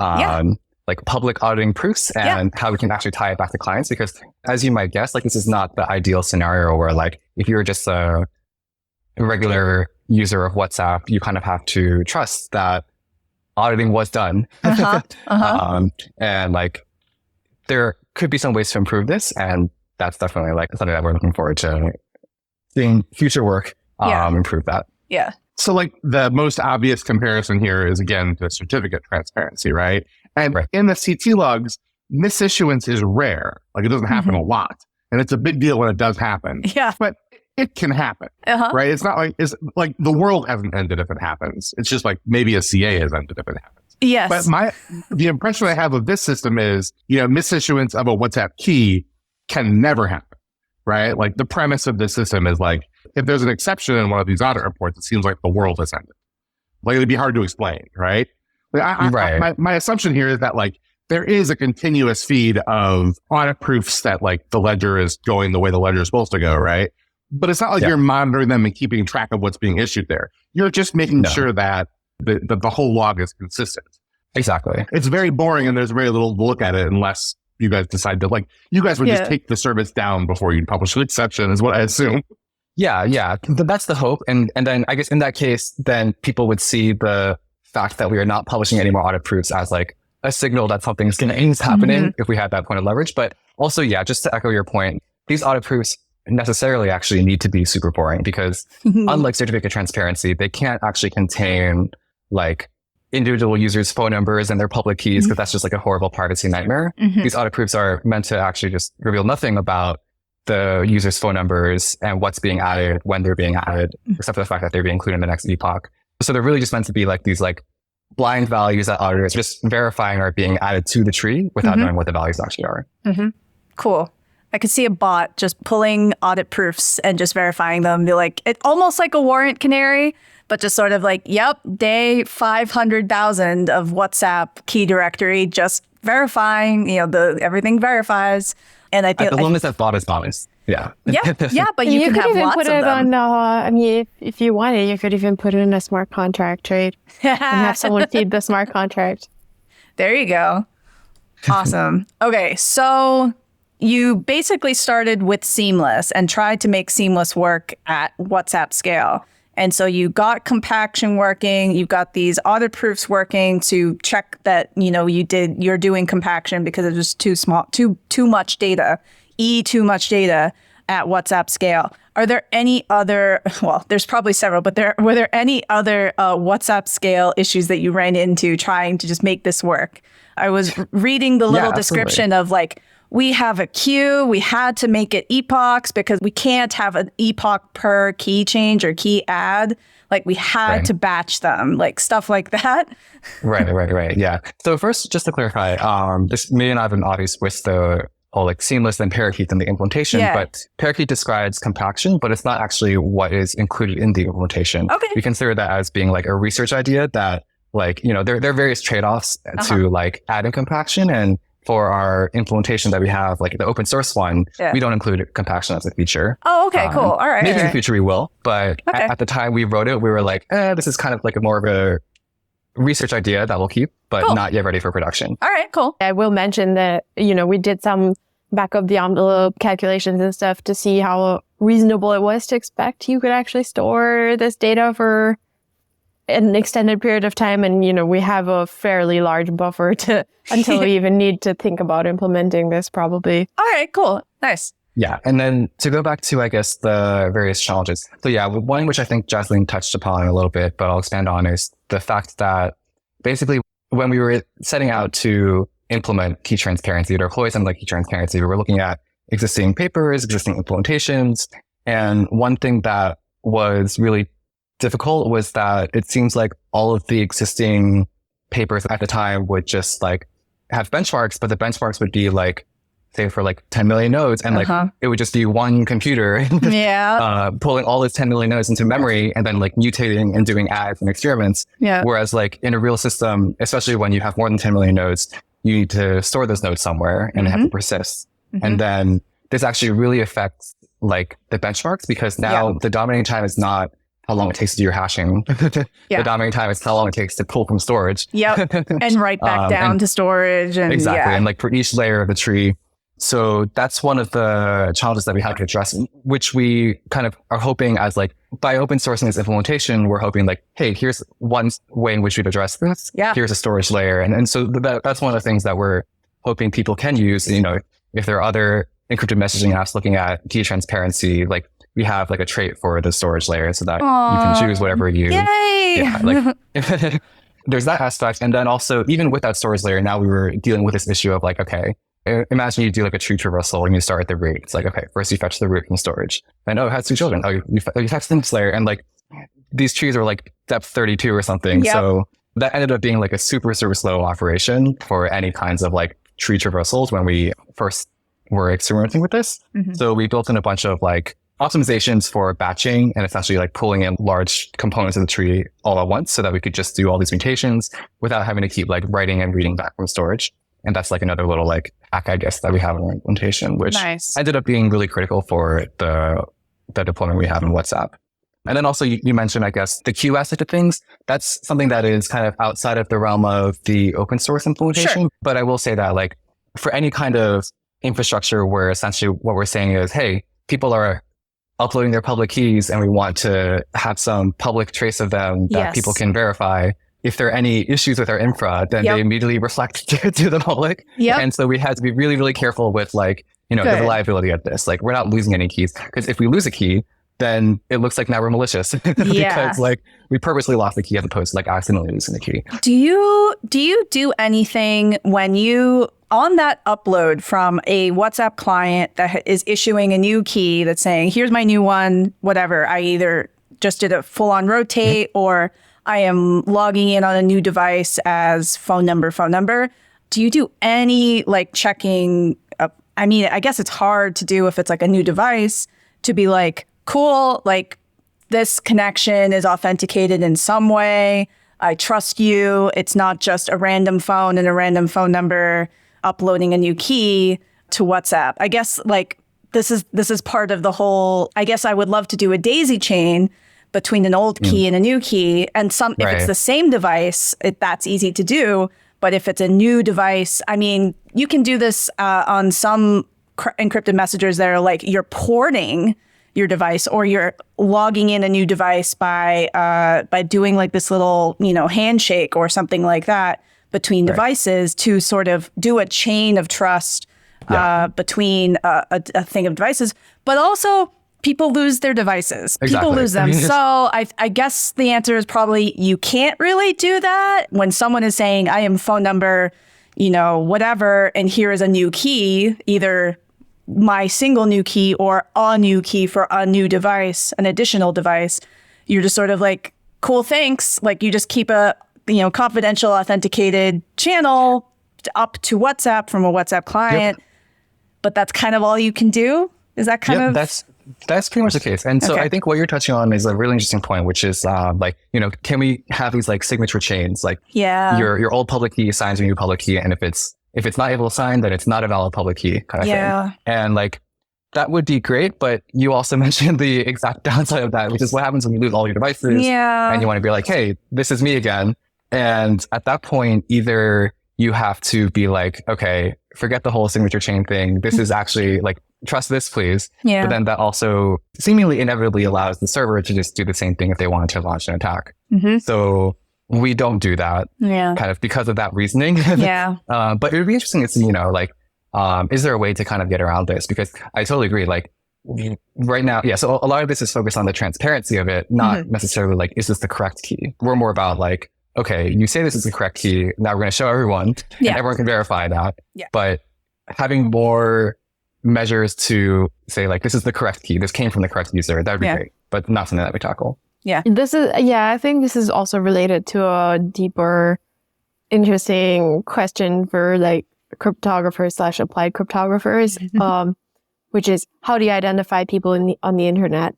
public auditing proofs and how we can actually tie it back to clients. Because as you might guess, like this is not the ideal scenario where like if you're just a regular user of WhatsApp, you kind of have to trust that auditing was done. And like there could be some ways to improve this, and that's definitely like something that we're looking forward to seeing future work improve that. Yeah. So like the most obvious comparison here is again the certificate transparency, right? And in the CT logs, misissuance is rare. Like it doesn't happen a lot. And it's a big deal when it does happen. Yeah. But it can happen, right? It's not like, it's like the world hasn't ended if it happens. It's just like maybe a CA has ended if it happens. Yes. But the impression I have of this system is, you know, misissuance of a WhatsApp key can never happen, right? Like the premise of this system is like, if there's an exception in one of these audit reports, it seems like the world has ended. Like it'd be hard to explain, right? Like my assumption here is that like there is a continuous feed of audit proofs that like the ledger is going the way the ledger is supposed to go, right? But it's not like you're monitoring them and keeping track of what's being issued there. You're just making sure that the whole log is consistent. Exactly. It's very boring and there's very little to look at it unless you guys decide to like, you guys would just take the service down before you publish an exception is what I assume. Yeah. That's the hope. And then I guess in that case, then people would see the fact that we are not publishing any more audit proofs as like a signal that something is happening if we had that point of leverage. But also, just to echo your point, these audit proofs necessarily actually need to be super boring because unlike certificate transparency, they can't actually contain like individual users' phone numbers and their public keys because that's just like a horrible privacy nightmare. These audit proofs are meant to actually just reveal nothing about the user's phone numbers and what's being added, when they're being added, except for the fact that they're being included in the next epoch. So they're really just meant to be like these like blind values that auditors just verifying are being added to the tree without knowing what the values actually are. Cool. I could see a bot just pulling audit proofs and just verifying them. Be like, it almost like a warrant canary, but just sort of like, yep, day 500,000 of WhatsApp key directory, just verifying, you know, everything verifies. And I think as long as that bot is honest. Yeah, but you could can even have lots put of it them. on. I mean, if you wanted, you could even put it in a smart contract trade and have someone feed the smart contract. There you go. Awesome. Okay, so you basically started with Seamless and tried to make Seamless work at WhatsApp scale. And so you got compaction working, you got these audit proofs working to check that, you know, you're doing compaction because it was too small, too much data, too much data at WhatsApp scale. Are there any other, well, there's probably several, but were there any other WhatsApp scale issues that you ran into trying to just make this work? I was reading the little description of like, we have a queue. We had to make it epochs because we can't have an epoch per key change or key add. Like we had to batch them, like stuff like that. Right. Yeah. So first, just to clarify, this may not have been obvious with the like seamless than Parakeet than the implementation. Yeah. But Parakeet describes compaction, but it's not actually what is included in the implementation. Okay. We consider that as being like a research idea that like, there are various trade-offs to like adding compaction. And for our implementation that we have, like the open source one, we don't include compaction as a feature. Oh, okay, cool. All right. Maybe in the future we will, but Okay. at the time we wrote it, we were like, this is kind of like more of a research idea that we'll keep, but not yet ready for production. All right, cool. I will mention that, we did some back of the envelope calculations and stuff to see how reasonable it was to expect you could actually store this data for an extended period of time. And, we have a fairly large buffer until we even need to think about implementing this probably. All right, cool. Nice. Yeah. And then to go back to, I guess, the various challenges. So yeah, one which I think Jasleen touched upon a little bit, but I'll expand on is the fact that basically when we were setting out to implement key transparency or deploy something like key transparency, we were looking at existing papers, existing implementations. And one thing that was really difficult was that it seems like all of the existing papers at the time would just like have benchmarks, but the benchmarks would be like, say for like 10 million nodes, and like it would just be one computer pulling all those 10 million nodes into memory and then like mutating and doing adds and experiments. Yeah. Whereas like in a real system, especially when you have more than 10 million nodes, you need to store those nodes somewhere and they have to persist. And then this actually really affects like the benchmarks, because now the dominating time is not how long it takes to do your hashing. The dominating time is how long it takes to pull from storage. Yep. And write back down to storage. And exactly. And like for each layer of the tree. So that's one of the challenges that we have to address, which we kind of are hoping as like by open sourcing this implementation, we're hoping like, hey, here's one way in which we'd address this. Yeah. Here's a storage layer. And so that's one of the things that we're hoping people can use. If there are other encrypted messaging apps looking at key transparency, like we have like a trait for the storage layer so that you can choose whatever you. Yay! Yeah, like there's that aspect. And then also even with that storage layer, now we were dealing with this issue of like, okay, imagine you do like a tree traversal and you start at the root. It's like, okay, first you fetch the root from storage. And it has two children. You fetch the next layer. And like these trees are like depth 32 or something. Yep. So that ended up being like a super, super slow operation for any kinds of like tree traversals when we first were experimenting with this. So we built in a bunch of like optimizations for batching and essentially like pulling in large components of the tree all at once so that we could just do all these mutations without having to keep like writing and reading back from storage. And that's like another little like hack, I guess, that we have in our implementation, which ended up being really critical for the deployment we have in WhatsApp. And then also you mentioned, I guess, the queue aspect of things. That's something that is kind of outside of the realm of the open source implementation. Sure. But I will say that like for any kind of infrastructure where essentially what we're saying is, hey, people are uploading their public keys and we want to have some public trace of them that people can verify. If there are any issues with our infra, then they immediately reflect to the public. And so we had to be really, really careful with like, the reliability of this. Like we're not losing any keys, because if we lose a key, then it looks like now we're malicious because like we purposely lost the key as opposed to like accidentally losing the key. Do you do anything when you on that upload from a WhatsApp client that is issuing a new key that's saying, here's my new one, whatever. I either just did a full on rotate or I am logging in on a new device as phone number. Do you do any like checking? I mean, I guess it's hard to do if it's like a new device to be like, cool, like this connection is authenticated in some way. I trust you. It's not just a random phone and a random phone number uploading a new key to WhatsApp. I guess like this is part of the whole, I guess I would love to do a daisy chain between an old key and a new key. And if it's the same device, that's easy to do. But if it's a new device, I mean, you can do this on some encrypted messengers that are like you're porting your device or you're logging in a new device by doing like this little, handshake or something like that between devices to sort of do a chain of trust between a thing of devices. But also people lose their devices. Exactly. People lose them. So I guess the answer is probably you can't really do that. When someone is saying, I am phone number, whatever, and here is a new key, either my single new key or a new key for a new device, an additional device, you're just sort of like, cool, thanks. Like you just keep a confidential authenticated channel up to WhatsApp from a WhatsApp client. but that's kind of all you can do. Is that kind of? That's pretty much the case. And so I think what you're touching on is a really interesting point, which is like, can we have these like signature chains? Like your old public key signs your new public key. And if it's not able to sign, then it's not a valid public key kind of thing. And like, that would be great. But you also mentioned the exact downside of that, which is what happens when you lose all your devices and you want to be like, hey, this is me again. And at that point, either you have to be like, okay, forget the whole signature chain thing. This is actually like, trust this, please. But then that also seemingly inevitably allows the server to just do the same thing if they wanted to launch an attack. So we don't do that kind of because of that reasoning. But it would be interesting to see, like, is there a way to kind of get around this? Because I totally agree. Like right now, so a lot of this is focused on the transparency of it, not necessarily like, is this the correct key? We're more about like, okay, you say this is the correct key. Now we're going to show everyone and everyone can verify that. But having more measures to say like, this is the correct key. This came from the correct user. That would be great, but not something that we tackle. I think this is also related to a deeper, interesting question for like cryptographers / applied cryptographers, which is how do you identify people on the internet?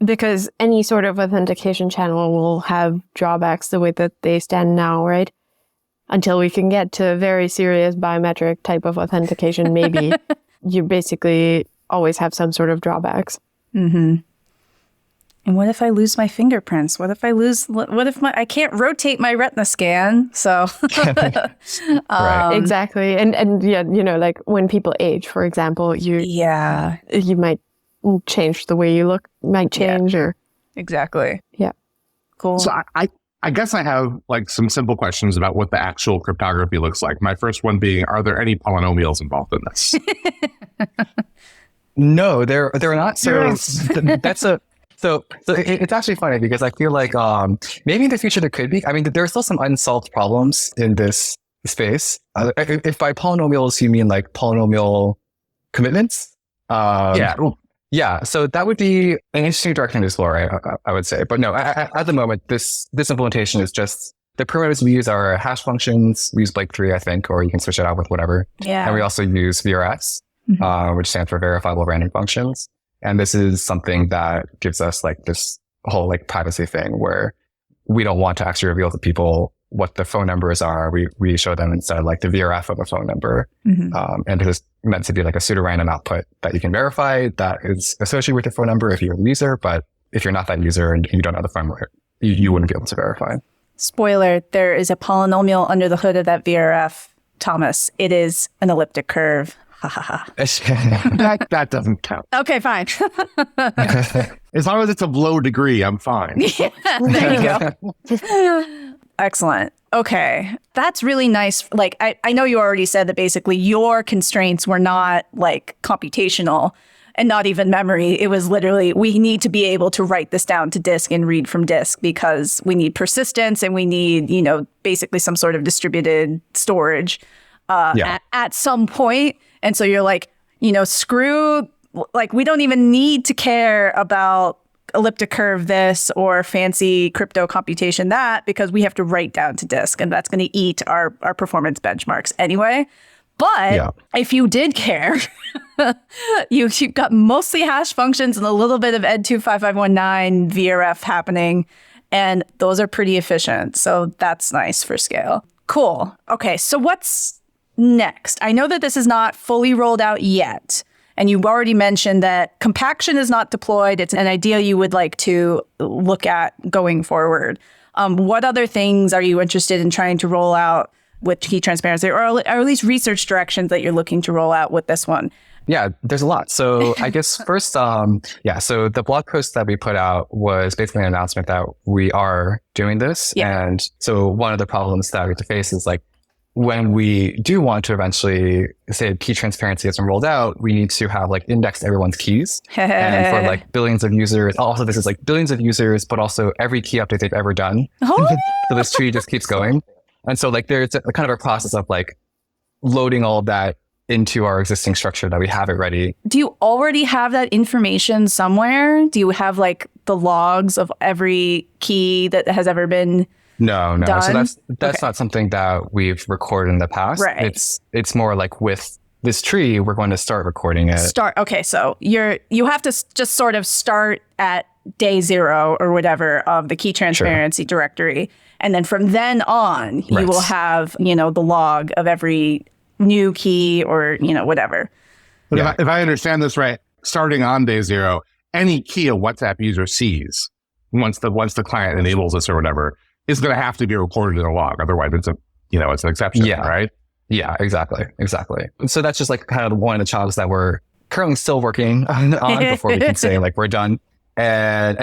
Because any sort of authentication channel will have drawbacks the way that they stand now, right? Until we can get to very serious biometric type of authentication, maybe you basically always have some sort of drawbacks. And what if I lose my fingerprints? What if I can't rotate my retina scan? So exactly. And like when people age, for example, you might change the way you look, might change or exactly. Cool. So I guess I have like some simple questions about what the actual cryptography looks like. My first one being, are there any polynomials involved in this? No, there are not. So it's actually funny because I feel like maybe in the future there could be. I mean, there are still some unsolved problems in this space. If by polynomials you mean like polynomial commitments, so that would be an interesting direction to explore, I would say. But no, at the moment, this implementation is just the primitives we use are hash functions. We use Blake 3, I think, or you can switch it out with whatever. And we also use VRS, which stands for verifiable random functions. And this is something that gives us like this whole like privacy thing where we don't want to actually reveal to people what the phone numbers are. We show them instead like the VRF of a phone number. And it is meant to be like a pseudo-random output that you can verify that is associated with your phone number if you're a user. But if you're not that user and you don't know the phone number, you wouldn't be able to verify. Spoiler, there is a polynomial under the hood of that VRF, Thomas. It is an elliptic curve. That doesn't count. Okay, fine. As long as it's of low degree, I'm fine. There you go. Excellent. Okay. That's really nice. Like, I know you already said that basically your constraints were not like computational and not even memory. It was literally, we need to be able to write this down to disk and read from disk because we need persistence and we need, basically some sort of distributed storage at some point. And so you're like, screw, like, we don't even need to care about elliptic curve this or fancy crypto computation that because we have to write down to disk and that's going to eat our performance benchmarks anyway. But if you did care, you've got mostly hash functions and a little bit of ed25519 VRF happening, and those are pretty efficient. So that's nice for scale. Cool. Okay, so what's next? I know that this is not fully rolled out yet. And you've already mentioned that compaction is not deployed. It's an idea you would like to look at going forward. What other things are you interested in trying to roll out with key transparency, or at least research directions that you're looking to roll out with this one? Yeah, there's a lot. So I guess first, so the blog post that we put out was basically an announcement that we are doing this. And so one of the problems that we have to face is like, when we do want to eventually say key transparency isn't rolled out, we need to have like indexed everyone's keys. And for like billions of users, also this is like billions of users, but also every key update they've ever done. So this tree just keeps going. And so like there's a kind of a process of like loading all of that into our existing structure that we have it ready. Do you already have that information somewhere? Do you have like the logs of every key that has ever been No. done? So that's not something that we've recorded in the past. Right. It's more like with this tree, we're going to start recording it. Okay, so you have to just sort of start at day 0 or whatever of the key transparency directory. And then from then on, you will have, the log of every new key or, whatever. But if I understand this right, starting on day 0, any key a WhatsApp user sees once the client enables this or whatever is going to have to be recorded in a log. Otherwise, it's an exception, right? Yeah, exactly. So that's just like kind of one of the challenges that we're currently still working on before we can say like we're done. And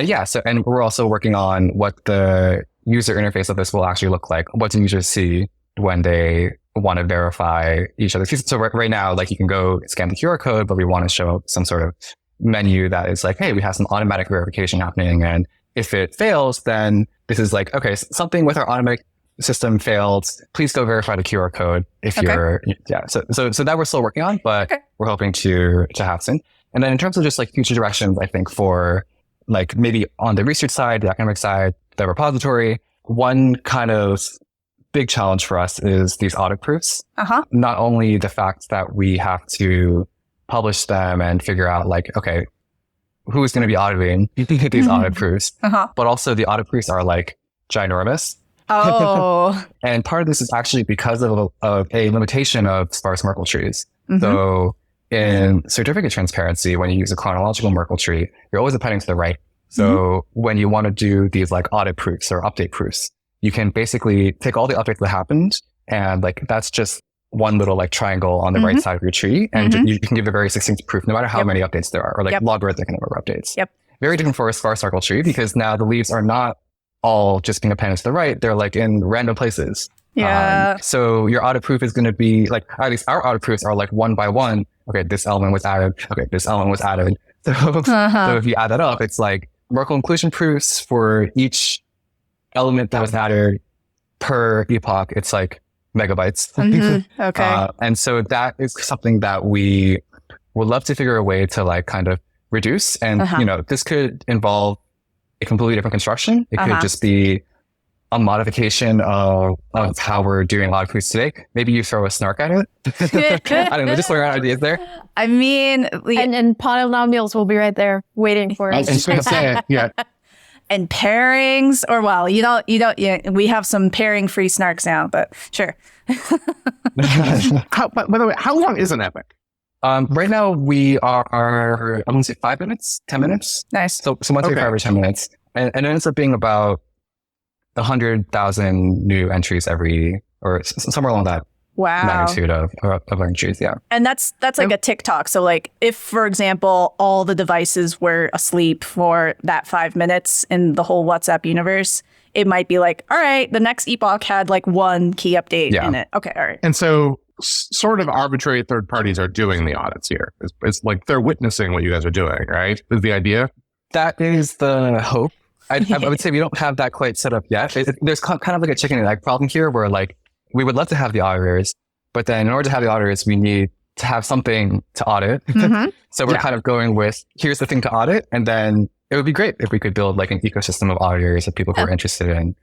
we're also working on what the user interface of this will actually look like. What do users see when they want to verify each other? So right now, like you can go scan the QR code, but we want to show some sort of menu that is like, hey, we have some automatic verification happening. And if it fails, then this is like, okay, something with our automatic system failed. Please go verify the QR code if you're, So that we're still working on, but we're hoping to have soon. And then in terms of just like future directions, I think for like maybe on the research side, the academic side, the repository, one kind of big challenge for us is these audit proofs. Not only the fact that we have to publish them and figure out like, okay, who is going to be auditing these audit proofs, but also the audit proofs are like ginormous. And part of this is actually because of a limitation of sparse Merkle trees. So in certificate transparency, when you use a chronological Merkle tree, you're always appending to the right. So when you want to do these like audit proofs or update proofs, you can basically take all the updates that happened and like that's just one little like triangle on the right side of your tree, and you can give a very succinct proof no matter how many updates there are, or like logarithmic number of updates. Very different for a sparse Merkle tree because now the leaves are not all just being appended to the right; they're like in random places. So your audit proof is going to be like, at least our audit proofs are like one by one. Okay, this element was added. Okay, this element was added. So if you add that up, it's like Merkle inclusion proofs for each element that was added per epoch. It's like megabytes. And so that is something that we would love to figure a way to like kind of reduce. And, this could involve a completely different construction. It could just be a modification of how we're doing a lot of proofs today. Maybe you throw a snark at it. I don't know, just throw around ideas there. I mean, and polynomials will be right there waiting for us. I was just going to say it, and pairings, or well, you don't. We have some pairing-free snarks now, but sure. By the way, how long is an epic? Right now we are, I'm going to say 5 minutes, 10 minutes. Nice. So once we 5 or 10 minutes, and it ends up being about 100,000 new entries or somewhere along that magnitude of entries. Yeah. And that's like a TikTok. So like if, for example, all the devices were asleep for that 5 minutes in the whole WhatsApp universe, it might be like, all right, the next epoch had like one key update in it. Okay. All right. And so sort of arbitrary third parties are doing the audits here. It's like they're witnessing what you guys are doing, right? Is the idea? That is the hope. I would say we don't have that quite set up yet. There's kind of like a chicken and egg problem here where like we would love to have the auditors, but then in order to have the auditors, we need to have something to audit. So we're kind of going with, here's the thing to audit. And then it would be great if we could build like an ecosystem of auditors of people who are interested in.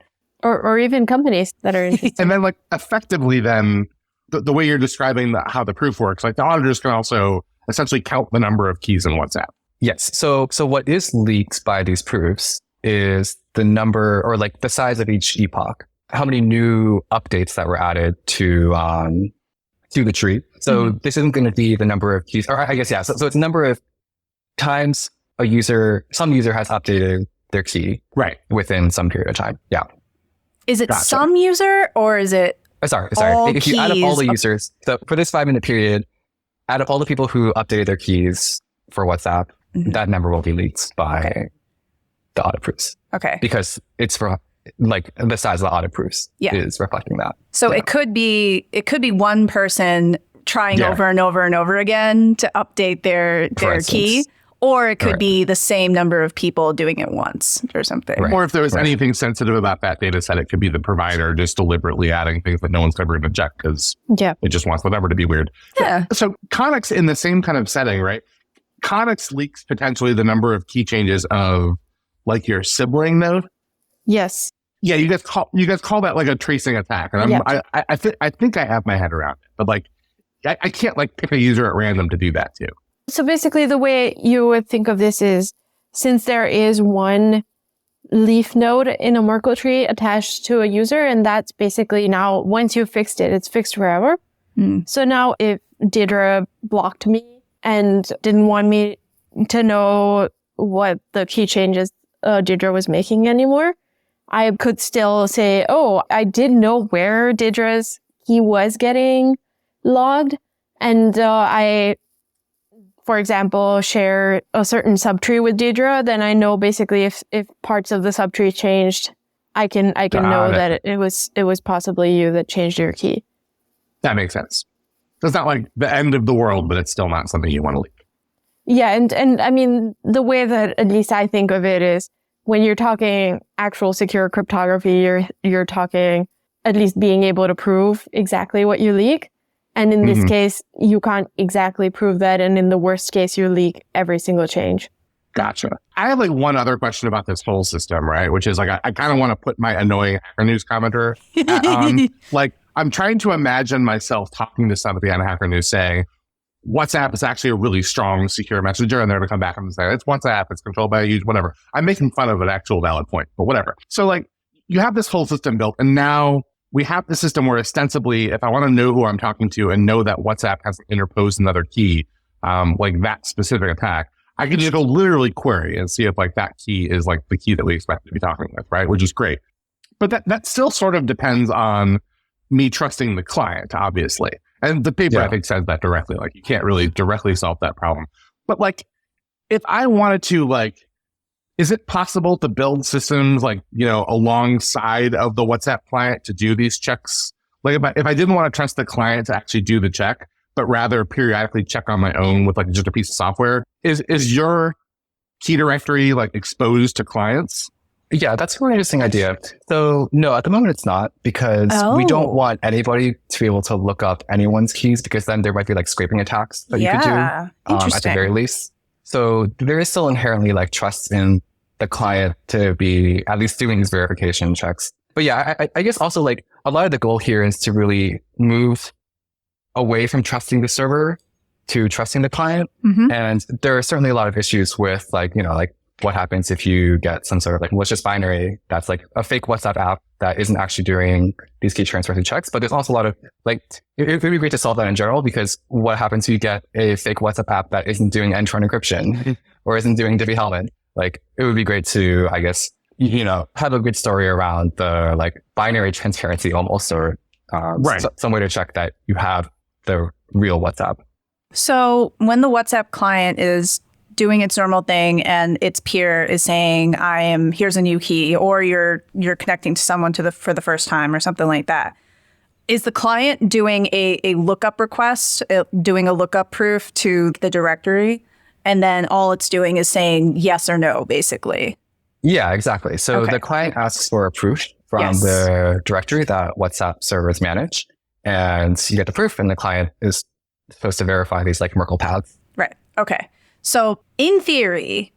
Or even companies that are interested. And then like effectively then, the way you're describing how the proof works, like the auditors can also essentially count the number of keys in WhatsApp. Yes. So what is leaked by these proofs is the number or like the size of each epoch, how many new updates that were added to the tree. So this isn't going to be the number of keys, or I guess, yeah. So it's a number of times some user has updated their key within some period of time. Yeah. Is it some user or is it? Sorry. If you add up all the users, so for this 5 minute period, add up all the people who updated their keys for WhatsApp, that number will be leaked by the audit proofs. Okay. Because it's for like the size of the audit proofs is reflecting that. So it could be one person trying over and over and over again to update their key. Or it could be the same number of people doing it once or something. Or if there was anything sensitive about that data set, it could be the provider just deliberately adding things that no one's ever going to check because it just wants whatever to be weird. Yeah. So Connix in the same kind of setting, right? Connix leaks potentially the number of key changes of like your sibling node. Yes. Yeah, you guys call that like a tracing attack. And I think I have my head around it. But like I can't like pick a user at random to do that too. So basically the way you would think of this is, since there is one leaf node in a Merkle tree attached to a user, and that's basically now, once you fixed it, it's fixed forever. So now if Deirdre blocked me and didn't want me to know what the key changes Deirdre was making anymore, I could still say, oh, I did know where Deirdre's key was getting logged. And I, for example, share a certain subtree with Deirdre, then I know basically if parts of the subtree changed, I can know that it was possibly you that changed your key. That makes sense. So it's not like the end of the world, but it's still not something you want to leak. Yeah, and I mean, the way that at least I think of it is, when you're talking actual secure cryptography, you're talking at least being able to prove exactly what you leak. And in this case, you can't exactly prove that. And in the worst case, you leak every single change. Gotcha. I have like one other question about this whole system, right? Which is like, I kind of want to put my annoying Hacker News commenter on. Like, I'm trying to imagine myself talking to somebody on Hacker News saying, WhatsApp is actually a really strong secure messenger, and they're going to come back and say, it's WhatsApp, it's controlled by a user, whatever. I'm making fun of an actual valid point, but whatever. So like, you have this whole system built, and now we have the system where ostensibly, if I want to know who I'm talking to and know that WhatsApp hasn't interposed another key, like that specific attack, I can just go literally query and see if like that key is like the key that we expect to be talking with, right? Which is great. But that still sort of depends on me trusting the client, obviously. And the paper, I think, says that directly. Like, you can't really directly solve that problem. But like, if I wanted to, like, is it possible to build systems like, you know, alongside of the WhatsApp client to do these checks? Like, if I didn't want to trust the client to actually do the check, but rather periodically check on my own with like just a piece of software, is your key directory like exposed to clients? Yeah, that's a really interesting idea. So no, at the moment it's not, because we don't want anybody to be able to look up anyone's keys, because then there might be like scraping attacks that you could do at the very least. So there is still inherently like trust in the client to be at least doing these verification checks. But yeah, I guess also like a lot of the goal here is to really move away from trusting the server to trusting the client. And there are certainly a lot of issues with like, you know, like what happens if you get some sort of like malicious binary that's like a fake WhatsApp app that isn't actually doing these key transfer checks. But there's also a lot of like, it would be great to solve that in general, because what happens if you get a fake WhatsApp app that isn't doing end-to-end encryption or isn't doing Divi Hellman? Like, it would be great to, I guess, you know, have a good story around the like binary transparency almost, or some way to check that you have the real WhatsApp. So when the WhatsApp client is doing its normal thing and its peer is saying, here's a new key, or you're connecting to someone for the first time or something like that, is the client doing a lookup request, doing a lookup proof to the directory, and then all it's doing is saying yes or no, basically? Yeah, exactly. So the client asks for a proof from the directory that WhatsApp servers manage, and you get the proof, and the client is supposed to verify these like Merkle paths. Right. Okay. So in theory,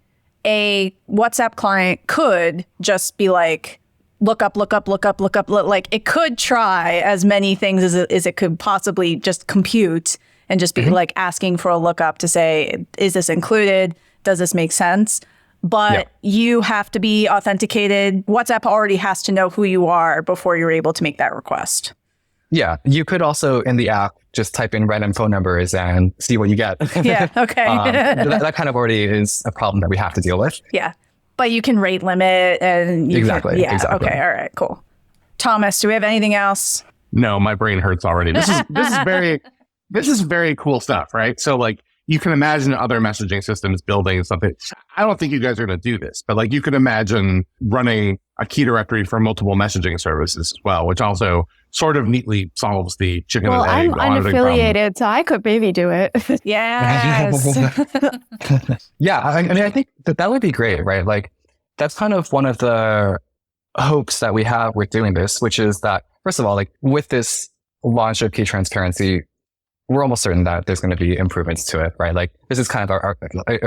a WhatsApp client could just be like, look up. Like, it could try as many things as it could possibly just compute, and just be like asking for a lookup to say, is this included? Does this make sense? But you have to be authenticated. WhatsApp already has to know who you are before you're able to make that request. Yeah, you could also in the app just type in random phone numbers and see what you get. Yeah, okay. That kind of already is a problem that we have to deal with. Yeah, but you can rate limit and you exactly. Okay, all right, cool. Thomas, do we have anything else? No, my brain hurts already. This is very cool stuff, right? So like, you can imagine other messaging systems building something. I don't think you guys are going to do this, but like, you could imagine running a key directory for multiple messaging services as well, which also sort of neatly solves the chicken and egg. Well, I'm unaffiliated, so I could maybe do it. Yes. Yeah, I mean, I think that would be great, right? Like, that's kind of one of the hopes that we have with doing this, which is that, first of all, like with this launch of key transparency, we're almost certain that there's going to be improvements to it, right? Like, this is kind of our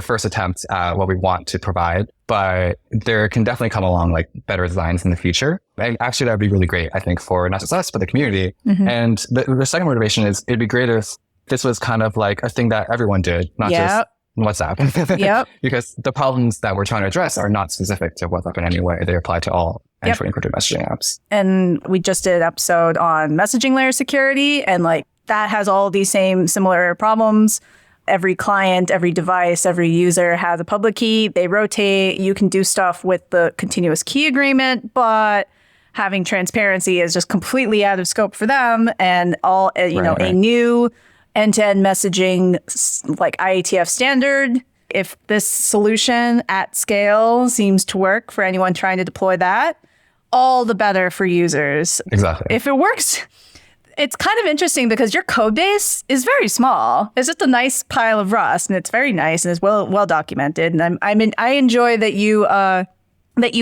first attempt at what we want to provide, but there can definitely come along like better designs in the future. And actually, that would be really great, I think, for not just us, but the community. And the second motivation is it'd be great if this was kind of like a thing that everyone did, not just WhatsApp. Yep. Because the problems that we're trying to address are not specific to WhatsApp in any way. They apply to all end-to-end encrypted messaging apps. And we just did an episode on messaging layer security, and like that has all these same similar problems. Every client, every device, every user has a public key. They rotate. You can do stuff with the continuous key agreement, but having transparency is just completely out of scope for them. And all, a new end-to-end messaging like IETF standard, if this solution at scale seems to work for anyone trying to deploy that, all the better for users. Exactly. If it works, it's kind of interesting because your code base is very small. It's just a nice pile of Rust, and it's very nice and it's well documented. And I enjoy that you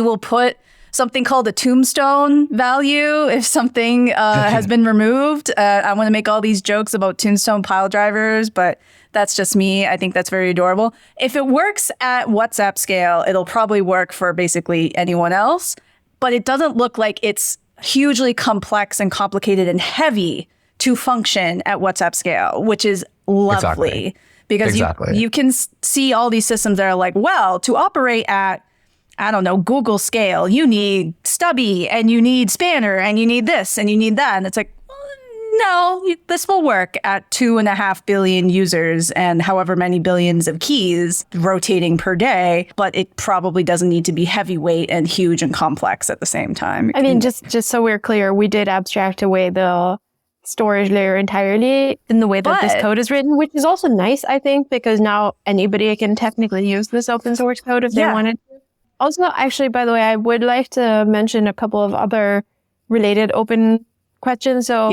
will put something called a tombstone value if something has been removed. I want to make all these jokes about tombstone pile drivers, but that's just me. I think that's very adorable. If it works at WhatsApp scale, it'll probably work for basically anyone else, but it doesn't look like it's hugely complex and complicated and heavy to function at WhatsApp scale, which is lovely. Because you can see all these systems that are like, well, to operate at, I don't know, Google scale, you need Stubby and you need Spanner and you need this and you need that. And it's like, no, this will work at 2.5 billion users and however many billions of keys rotating per day, but it probably doesn't need to be heavyweight and huge and complex at the same time. I mean, just so we're clear, we did abstract away the storage layer entirely in the way that this code is written, which is also nice, I think, because now anybody can technically use this open source code if they wanted to. Also, actually, by the way, I would like to mention a couple of other related open questions. So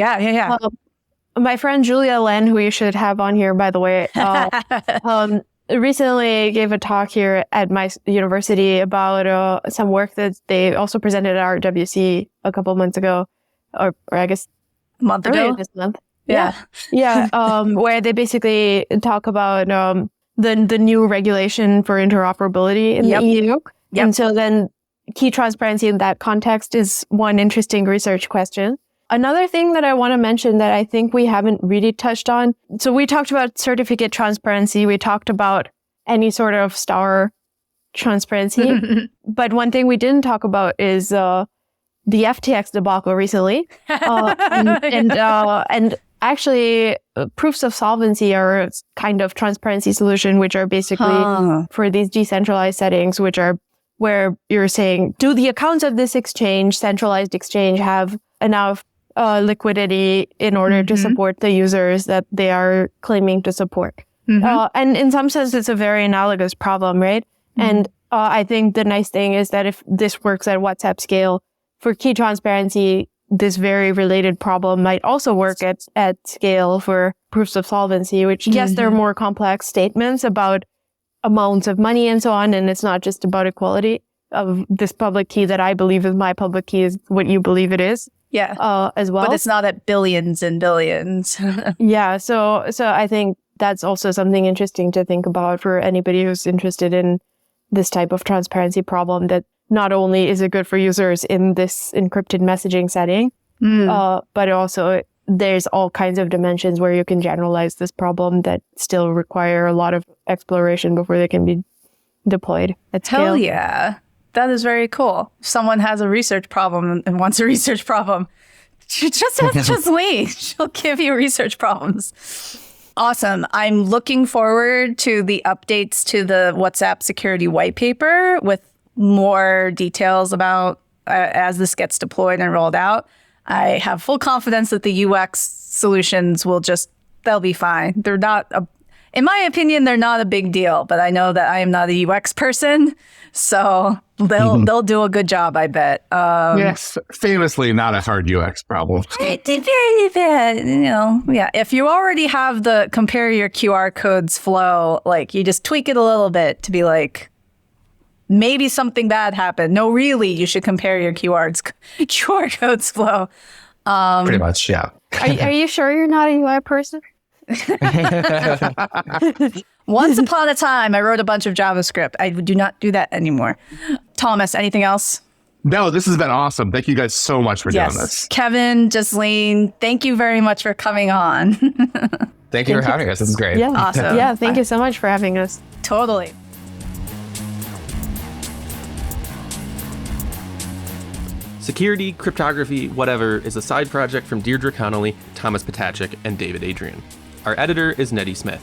my friend Julia Len, who you should have on here, by the way, recently gave a talk here at my university about some work that they also presented at RWC a couple months ago, or I guess a month ago. This month. Where they basically talk about the new regulation for interoperability in the EU. And so then key transparency in that context is one interesting research question. Another thing that I want to mention that I think we haven't really touched on. So we talked about certificate transparency. We talked about any sort of star transparency. But one thing we didn't talk about is the FTX debacle recently. And actually, proofs of solvency are a kind of transparency solution, which are basically for these decentralized settings, which are where you're saying, do the accounts of this exchange, centralized exchange, have enough liquidity in order to support the users that they are claiming to support? And in some sense, it's a very analogous problem, right? And I think the nice thing is that if this works at WhatsApp scale, for key transparency, this very related problem might also work at scale for proofs of solvency, which, yes, there are more complex statements about amounts of money and so on. And it's not just about equality of this public key that I believe is my public key is what you believe it is. As well. But it's not at billions and billions. So I think that's also something interesting to think about for anybody who's interested in this type of transparency problem, that not only is it good for users in this encrypted messaging setting, but also there's all kinds of dimensions where you can generalize this problem that still require a lot of exploration before they can be deployed at scale. Hell yeah. That is very cool. If someone has a research problem and wants a research problem, just ask Jasleen. She'll give you research problems. Awesome. I'm looking forward to the updates to the WhatsApp security white paper with more details about as this gets deployed and rolled out. I have full confidence that the UX solutions they'll be fine. They're not, in my opinion, they're not a big deal, but I know that I am not a UX person, so they'll do a good job, I bet. Yes, famously not a hard UX problem. Very bad, if you already have the compare your QR codes flow, like you just tweak it a little bit to be like, maybe something bad happened. No, really, you should compare your QR codes flow. Pretty much, yeah. Are you sure you're not a UI person? Once upon a time, I wrote a bunch of JavaScript. I do not do that anymore. Thomas, anything else? No, this has been awesome. Thank you guys so much for doing this. Kevin, Jasleen, thank you very much for coming on. Thank you for having us. This is great. Yeah. Awesome. Yeah. Thank you so much for having us. Totally. Security, Cryptography, Whatever is a side project from Deirdre Connolly, Thomas Potachik, and David Adrian. Our editor is Nettie Smith.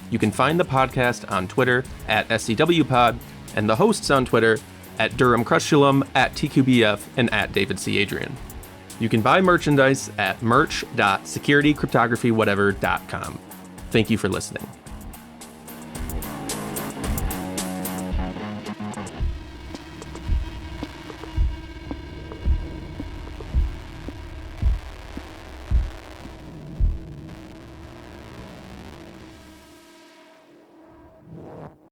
You can find the podcast on Twitter at SCWPod, and the hosts on Twitter at Durham Crutchulum, at TQBF, and at David C. Adrian. You can buy merchandise at merch.securitycryptographywhatever.com. Thank you for listening.